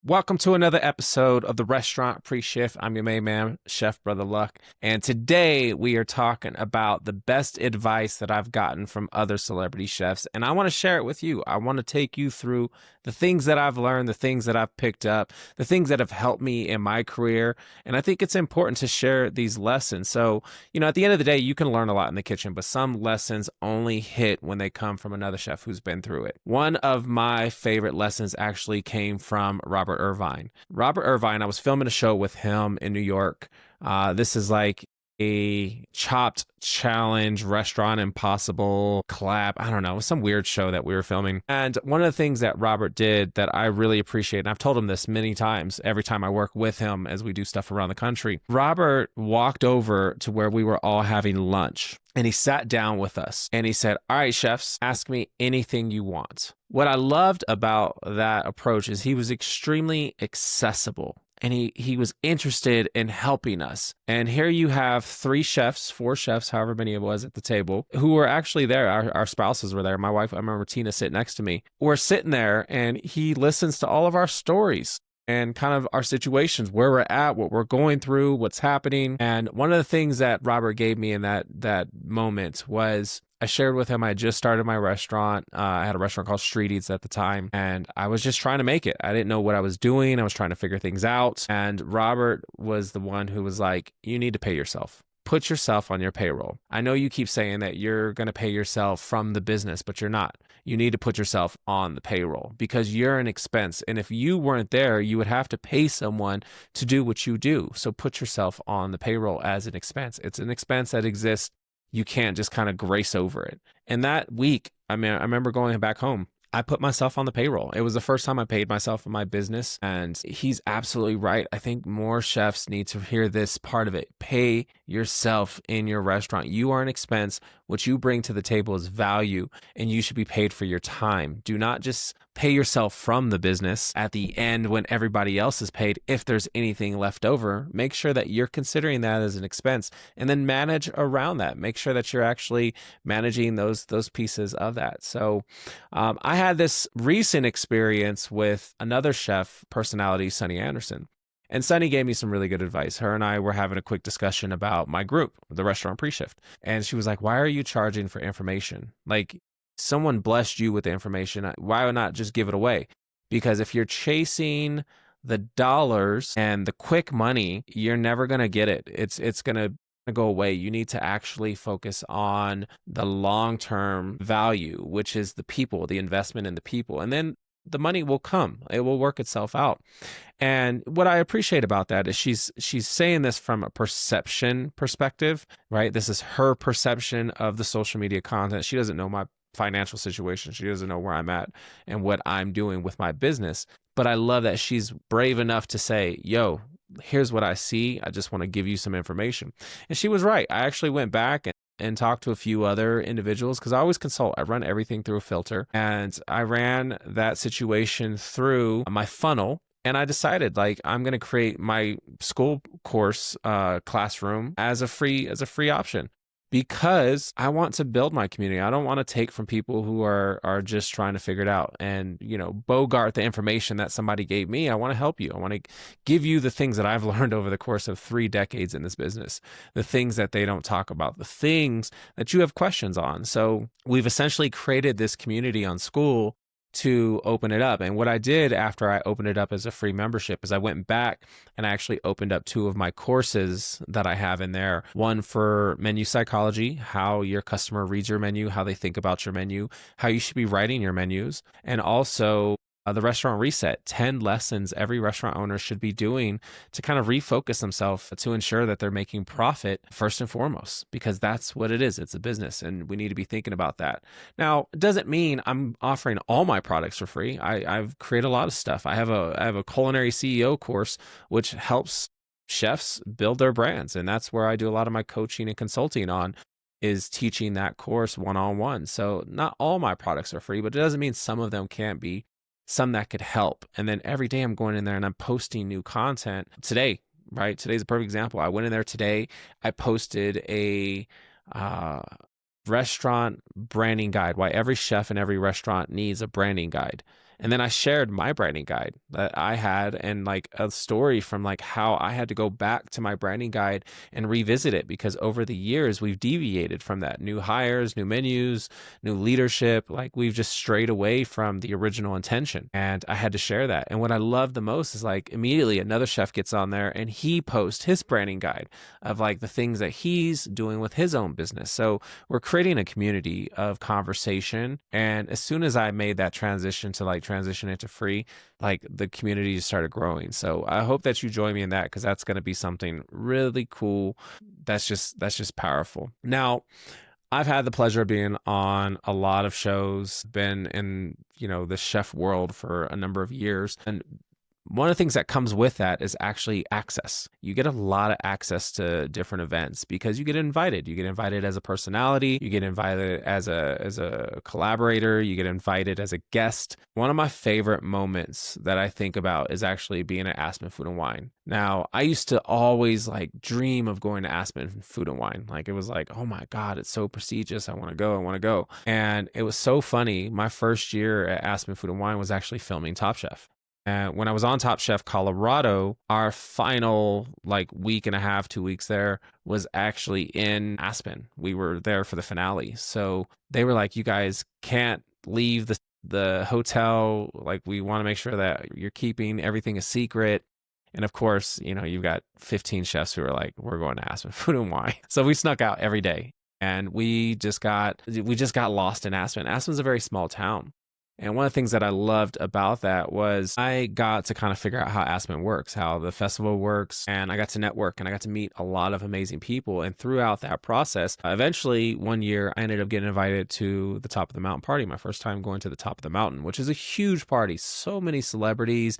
Welcome to another episode of the Restaurant Pre-Shift. I'm your main man, Chef Brother Luck. And today we are talking about the best advice that I've gotten from other celebrity chefs. And I want to share it with you. I want to take you through the things that I've learned, the things that I've picked up, the things that have helped me in my career. And I think it's important to share these lessons. So, at the end of the day, you can learn a lot in the kitchen, but some lessons only hit when they come from another chef who's been through it. One of my favorite lessons actually came from Robert Irvine. Robert Irvine, I was filming a show with him in New York. This is like a Chopped challenge, Restaurant Impossible collab. I don't know, it was some weird show that we were filming. And one of the things that Robert did that I really appreciate, and I've told him this many times every time I work with him as we do stuff around the country, Robert walked over to where we were all having lunch. And he sat down with us and he said, "All right, chefs, ask me anything you want." What I loved about that approach is he was extremely accessible and he was interested in helping us. And here you have four chefs, however many it was at the table, who were actually there. Our spouses were there. My wife, I remember Tina sitting next to me. We're sitting there and he listens to all of our stories and kind of our situations, where we're at, what we're going through, what's happening. And one of the things that Robert gave me in that moment was, I shared with him I had just started my restaurant. I had a restaurant called Street Eats at the time, and I was just trying to make it. I didn't know what I was doing. I was trying to figure things out. And Robert was the one who was like, "You need to pay yourself. Put yourself on your payroll. I know you keep saying that you're going to pay yourself from the business, but you're not. You need to put yourself on the payroll because you're an expense. And if you weren't there, you would have to pay someone to do what you do. So put yourself on the payroll as an expense. It's an expense that exists. You can't just kind of grace over it." And that week, I remember going back home. I put myself on the payroll. It was the first time I paid myself in my business. And he's absolutely right. I think more chefs need to hear this part of it. Pay yourself in your restaurant. You are an expense. What you bring to the table is value, and you should be paid for your time. Do not just pay yourself from the business at the end when everybody else is paid. If there's anything left over, make sure that you're considering that as an expense and then manage around that. Make sure that you're actually managing those pieces of that. So I had this recent experience with another chef personality, Sunny Anderson. And Sunny gave me some really good advice. Her and I were having a quick discussion about my group, the Restaurant Pre-Shift. And she was like, "Why are you charging for information? Like, someone blessed you with the information. Why not just give it away?" Because if you're chasing the dollars and the quick money, you're never going to get it. It's going to go away. You need to actually focus on the long-term value, which is the people, the investment in the people. And then the money will come. It will work itself out. And what I appreciate about that is she's saying this from a perception perspective, right? This is her perception of the social media content. She doesn't know my financial situation. She doesn't know where I'm at and what I'm doing with my business. But I love that she's brave enough to say, "Yo, here's what I see. I just want to give you some information." And she was right. I actually went back and talked to a few other individuals because I always consult. I run everything through a filter, and I ran that situation through my funnel. And I decided, like, I'm going to create my Skool course classroom as a free option, because I want to build my community. I don't want to take from people who are just trying to figure it out and, bogart the information that somebody gave me. I want to help you. I want to give you the things that I've learned over the course of 3 decades in this business, the things that they don't talk about, the things that you have questions on. So we've essentially created this community on Skool to open it up. And what I did after I opened it up as a free membership is I went back and I actually opened up 2 of my courses that I have in there. One for menu psychology, how your customer reads your menu, how they think about your menu, how you should be writing your menus, and also the restaurant reset, 10 lessons every restaurant owner should be doing to kind of refocus themselves to ensure that they're making profit first and foremost, because that's what it is. It's a business and we need to be thinking about that. Now, it doesn't mean I'm offering all my products for free. I've created a lot of stuff. I have a culinary CEO course, which helps chefs build their brands. And that's where I do a lot of my coaching and consulting on, is teaching that course one-on-one. So not all my products are free, but it doesn't mean some of them can't be. Some that could help. And then every day I'm going in there and I'm posting new content. Today, right? Today's a perfect example. I went in there today. I posted a restaurant branding guide, why every chef in every restaurant needs a branding guide. And then I shared my branding guide that I had and like a story from like how I had to go back to my branding guide and revisit it because over the years we've deviated from that. New hires, new menus, new leadership, like we've just strayed away from the original intention. And I had to share that. And what I love the most is like immediately another chef gets on there and he posts his branding guide of like the things that he's doing with his own business. So we're creating a community of conversation. And as soon as I made that transition to like transition into free, like the community just started growing. So I hope that you join me in that because that's going to be something really cool. That's just powerful. Now, I've had the pleasure of being on a lot of shows, been in, the chef world for a number of years. And one of the things that comes with that is actually access. You get a lot of access to different events because you get invited. You get invited as a personality, you get invited as a collaborator, you get invited as a guest. One of my favorite moments that I think about is actually being at Aspen Food and Wine. Now, I used to always like dream of going to Aspen Food and Wine. Like it was like, oh my God, it's so prestigious. I want to go. I want to go. And it was so funny. My first year at Aspen Food and Wine was actually filming Top Chef. And when I was on Top Chef Colorado, our final like week and a half, 2 weeks there was actually in Aspen. We were there for the finale. So they were like, you guys can't leave the hotel. Like we want to make sure that you're keeping everything a secret. And of course, you've got 15 chefs who are like, we're going to Aspen Food and Wine. So we snuck out every day. And we just got lost in Aspen. Aspen's a very small town. And one of the things that I loved about that was I got to kind of figure out how Aspen works, how the festival works, and I got to network and I got to meet a lot of amazing people. And throughout that process, eventually one year I ended up getting invited to the Top of the Mountain party, my first time going to the Top of the Mountain, which is a huge party. So many celebrities,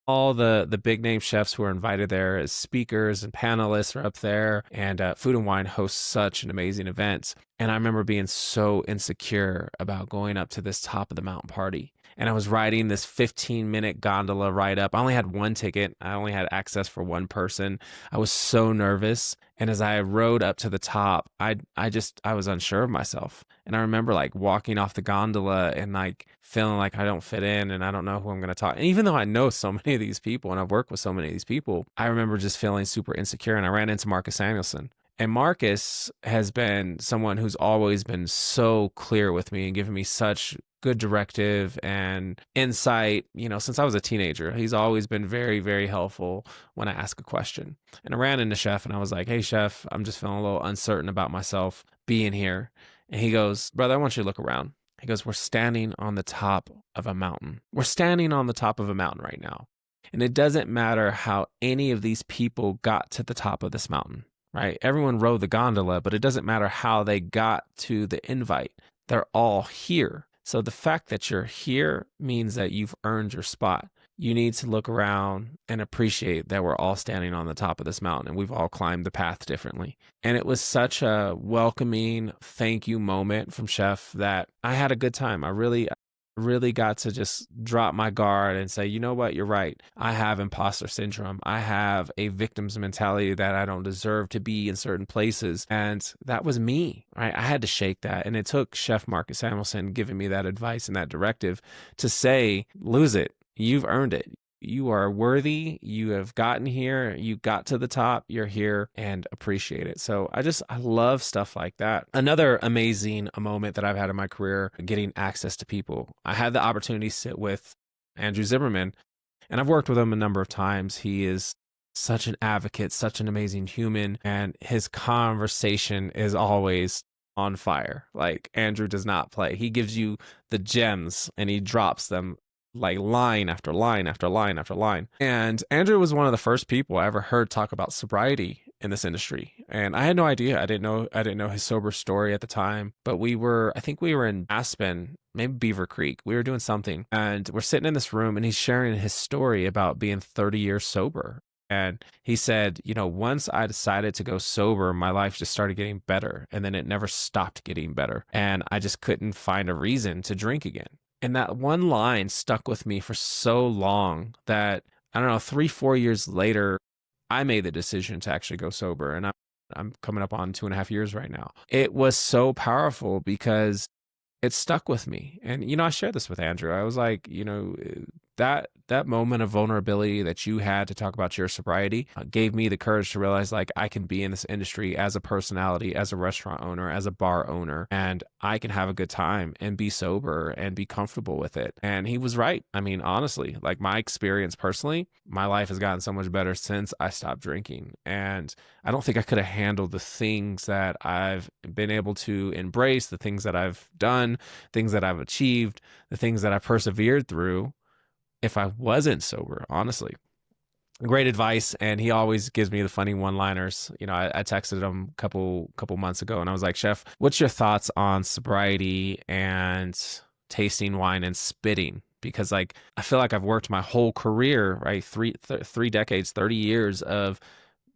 all the big name chefs who are invited there as speakers and panelists are up there, and Food and Wine hosts such an amazing event. And I remember being so insecure about going up to this Top of the Mountain party. And I was riding this 15-minute gondola ride up. I only had one ticket. I only had access for one person. I was so nervous. And as I rode up to the top, I was unsure of myself. And I remember like walking off the gondola and like feeling like I don't fit in and I don't know who I'm going to talk. And even though I know so many of these people and I've worked with so many of these people, I remember just feeling super insecure. And I ran into Marcus Samuelson. And Marcus has been someone who's always been so clear with me and given me such good directive and insight, since I was a teenager. He's always been very, very helpful when I ask a question. And I ran into Chef and I was like, hey, Chef, I'm just feeling a little uncertain about myself being here. And he goes, brother, I want you to look around. He goes, we're standing on the top of a mountain. We're standing on the top of a mountain right now. And it doesn't matter how any of these people got to the top of this mountain. Right? Everyone rode the gondola, but it doesn't matter how they got to the invite. They're all here. So the fact that you're here means that you've earned your spot. You need to look around and appreciate that we're all standing on the top of this mountain and we've all climbed the path differently. And it was such a welcoming thank you moment from Chef that I had a good time. I really got to just drop my guard and say, you know what, you're right. I have imposter syndrome. I have a victim's mentality that I don't deserve to be in certain places. And that was me, right? I had to shake that. And it took Chef Marcus Samuelson giving me that advice and that directive to say, lose it. You've earned it. You are worthy. You have gotten here. You got to the top. You're here, and appreciate it. So I love stuff like that. Another amazing moment that I've had in my career, getting access to people. I had the opportunity to sit with Andrew Zimmerman, and I've worked with him a number of times. He is such an advocate, such an amazing human, and his conversation is always on fire. Like Andrew does not play. He gives you the gems and he drops them like line after line after line after line. And Andrew was one of the first people I ever heard talk about sobriety in this industry. And I had no idea. I didn't know his sober story at the time, but I think we were in Aspen, maybe Beaver Creek. We were doing something and we're sitting in this room and he's sharing his story about being 30 years sober. And he said, once I decided to go sober, my life just started getting better. And then it never stopped getting better. And I just couldn't find a reason to drink again. And that one line stuck with me for so long that, I don't know, 3-4 years later, I made the decision to actually go sober. And I'm coming up on 2.5 years right now. It was so powerful because it stuck with me. And, I shared this with Andrew. I was like, that moment of vulnerability that you had to talk about your sobriety gave me the courage to realize like I can be in this industry as a personality, as a restaurant owner, as a bar owner, and I can have a good time and be sober and be comfortable with it. And he was right. I mean, honestly, like my experience personally, my life has gotten so much better since I stopped drinking. And I don't think I could have handled the things that I've been able to embrace, the things that I've done, things that I've achieved, the things that I persevered through if I wasn't sober, honestly. Great advice. And he always gives me the funny one-liners. I texted him a couple months ago and I was like, Chef, what's your thoughts on sobriety and tasting wine and spitting? Because like, I feel like I've worked my whole career, right? Three decades, 30 years of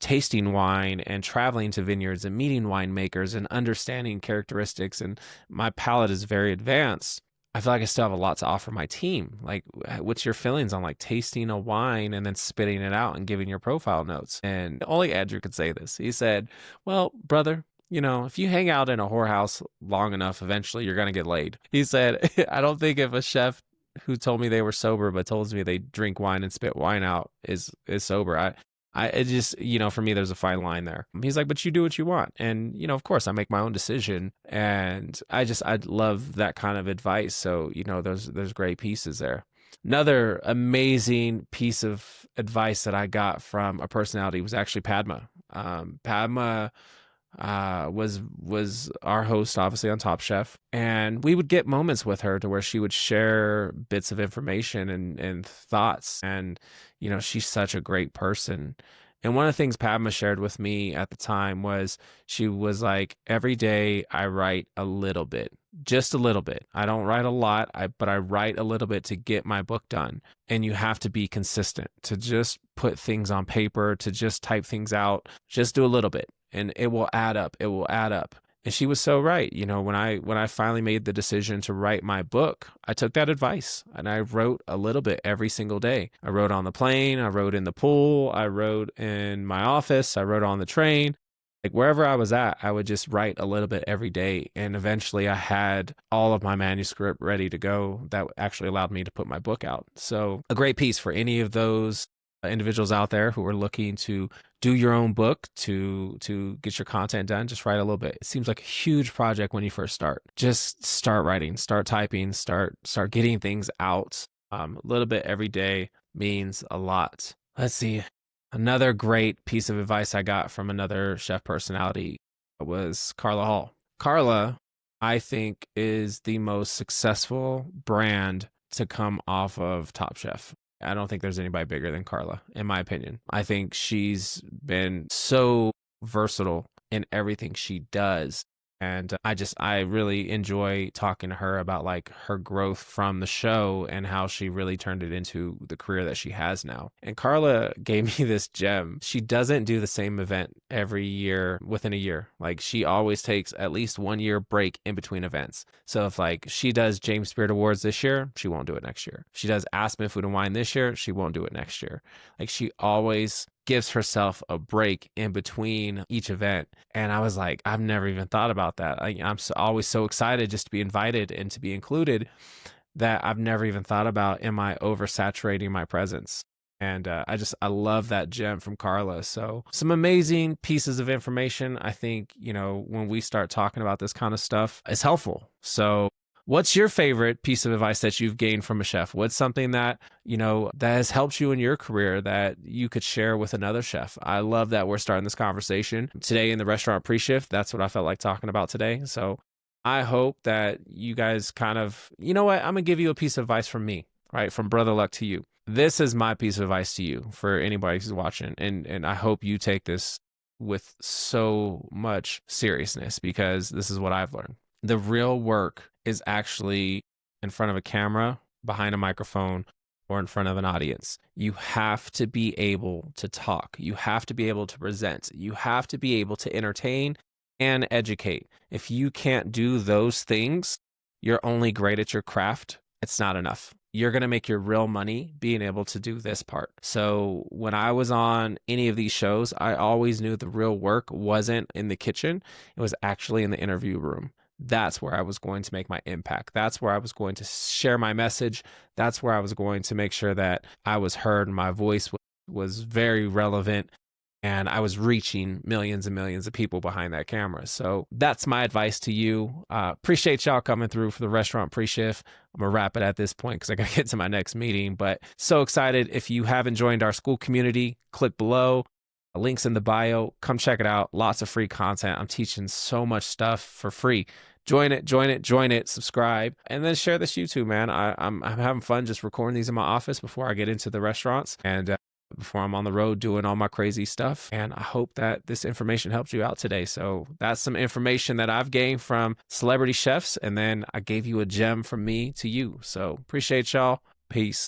tasting wine and traveling to vineyards and meeting winemakers and understanding characteristics. And my palate is very advanced. I feel like I still have a lot to offer my team. Like, what's your feelings on like tasting a wine and then spitting it out and giving your profile notes? And only Andrew could say this. He said, well, brother, if you hang out in a whorehouse long enough, eventually you're going to get laid. He said, I don't think if a chef who told me they were sober but told me they drink wine and spit wine out is sober. It just, for me, there's a fine line there. He's like, but you do what you want. And, of course, I make my own decision. And I love that kind of advice. So, there's great pieces there. Another amazing piece of advice that I got from a personality was actually Padma. Padma was our host, obviously, on Top Chef. And we would get moments with her to where she would share bits of information and thoughts. And, she's such a great person. And one of the things Padma shared with me at the time was she was like, every day I write a little bit, just a little bit. I don't write a lot, but I write a little bit to get my book done. And you have to be consistent to just put things on paper, to just type things out, just do a little bit. And it will add up. It will add up. And she was so right. When I finally made the decision to write my book, I took that advice and I wrote a little bit every single day. I wrote on the plane, I wrote in the pool, I wrote in my office, I wrote on the train. Like wherever I was at, I would just write a little bit every day. And eventually I had all of my manuscript ready to go that actually allowed me to put my book out. So a great piece for any of those individuals out there who are looking to do your own book, to get your content done. Just write a little bit. It seems like a huge project when you first start. Just start writing, start typing, start getting things out. A little bit every day means a lot. Let's see. Another great piece of advice I got from another chef personality was Carla Hall. Carla, I think, is the most successful brand to come off of Top Chef. I don't think there's anybody bigger than Carla, in my opinion. I think she's been so versatile in everything she does. And I really enjoy talking to her about like her growth from the show and how she really turned it into the career that she has now. And Carla gave me this gem. She doesn't do the same event every year within a year. Like she always takes at least 1 year break in between events. So if like she does James Spirit Awards this year, she won't do it next year. If she does Aspen Food and Wine this year, she won't do it next year. Like she always gives herself a break in between each event. And I was like, I've never even thought about that. I'm always so excited just to be invited and to be included that I've never even thought about, am I oversaturating my presence? And I love that gem from Carla. So some amazing pieces of information. I think, when we start talking about this kind of stuff, it's helpful. So what's your favorite piece of advice that you've gained from a chef? What's something that, that has helped you in your career that you could share with another chef? I love that we're starting this conversation today in the restaurant pre-shift. That's what I felt like talking about today. So I hope that you guys kind of, I'm going to give you a piece of advice from me, right? From Brother Luck to you. This is my piece of advice to you for anybody who's watching. And I hope you take this with so much seriousness because this is what I've learned. The real work is actually in front of a camera, behind a microphone, or in front of an audience. You have to be able to talk. You have to be able to present. You have to be able to entertain and educate. If you can't do those things, you're only great at your craft. It's not enough. You're going to make your real money being able to do this part. So when I was on any of these shows, I always knew the real work wasn't in the kitchen. It was actually in the interview room. that's where I was going to make my impact. That's where I was going to share my message. That's where I was going to make sure that I was heard and my voice was very relevant, and I was reaching millions and millions of people behind that camera. So that's my advice to you. Appreciate y'all coming through for the restaurant pre-shift. I'm gonna wrap it at this point because I gotta get to my next meeting, but so excited. If you haven't joined our Skool community, click below. Links in the bio. Come check it out. Lots of free content. I'm teaching so much stuff for free. Join it, subscribe, and then share this YouTube, man. I'm having fun just recording these in my office before I get into the restaurants and before I'm on the road doing all my crazy stuff. And I hope that this information helped you out today. So that's some information that I've gained from celebrity chefs, and then I gave you a gem from me to you. So appreciate y'all. Peace.